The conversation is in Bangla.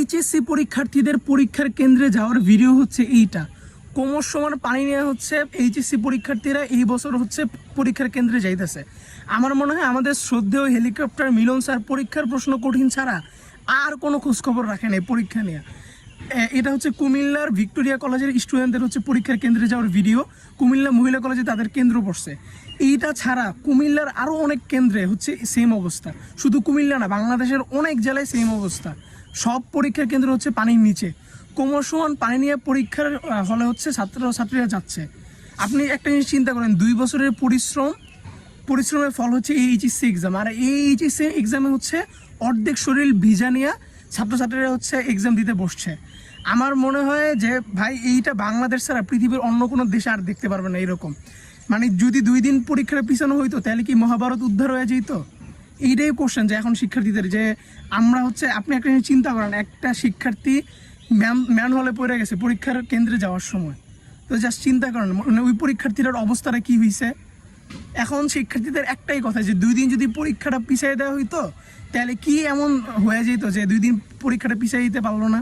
এইচএসসি পরীক্ষার্থীদের পরীক্ষার কেন্দ্রে যাওয়ার ভিডিও হচ্ছে এইটা। কোমর সমান পানি নিয়ে হচ্ছে এইচএসসি পরীক্ষার্থীরা এই বছর হচ্ছে পরীক্ষার কেন্দ্রে যাইতেছে। আমার মনে হয় আমাদের শ্রদ্ধেয় হেলিকপ্টার মিলন স্যার পরীক্ষার প্রশ্ন কঠিন ছাড়া আর কোনো খোঁজখবর রাখেন এই পরীক্ষা নিয়ে। এটা হচ্ছে কুমিল্লার ভিক্টোরিয়া কলেজের স্টুডেন্টদের হচ্ছে পরীক্ষার কেন্দ্রে যাওয়ার ভিডিও। কুমিল্লা মহিলা কলেজে তাদের কেন্দ্র পড়ছে। এইটা ছাড়া কুমিল্লার আরও অনেক কেন্দ্রে হচ্ছে সেম অবস্থা। শুধু কুমিল্লা না, বাংলাদেশের অনেক জেলায় সেম অবস্থা। সব পরীক্ষার কেন্দ্র হচ্ছে পানির নিচে। কোমর সমান পানি নিয়ে পরীক্ষার হলে হচ্ছে ছাত্রীরা যাচ্ছে। আপনি একটা জিনিস চিন্তা করেন, 2 বছরের পরিশ্রমের ফল হচ্ছে এই এইচএসসি এক্সাম। আর এই এইচএসসি এক্সামে হচ্ছে অর্ধেক শরীর ভিজা নিয়ে ছাত্রছাত্রীরা হচ্ছে এক্সাম দিতে বসছে। আমার মনে হয় যে ভাই এইটা বাংলাদেশ ছাড়া পৃথিবীর অন্য কোনো দেশে আর দেখতে পারবে না এরকম। মানে যদি 2 দিন পরীক্ষার পিছানো হইতো তাহলে কি মহাভারত উদ্ধার হয়ে যেত? এইটাই কোশ্চেন যে এখন শিক্ষার্থীদের, যে আমরা হচ্ছে, আপনি একটা জিনিস চিন্তা করেন, একটা শিক্ষার্থী ম্যান হলে পড়ে গেছে পরীক্ষার কেন্দ্রে যাওয়ার সময়। তো জাস্ট চিন্তা করেন মানে ওই পরীক্ষার্থীর অবস্থাটা কি হয়েছে। এখন শিক্ষার্থীদের একটাই কথা যে 2 দিন যদি পরীক্ষাটা পিছিয়ে দেওয়া হইতো তাহলে কি এমন হয়ে যেত যে 2 দিন পরীক্ষাটা পিছিয়ে দিতে পারলো না।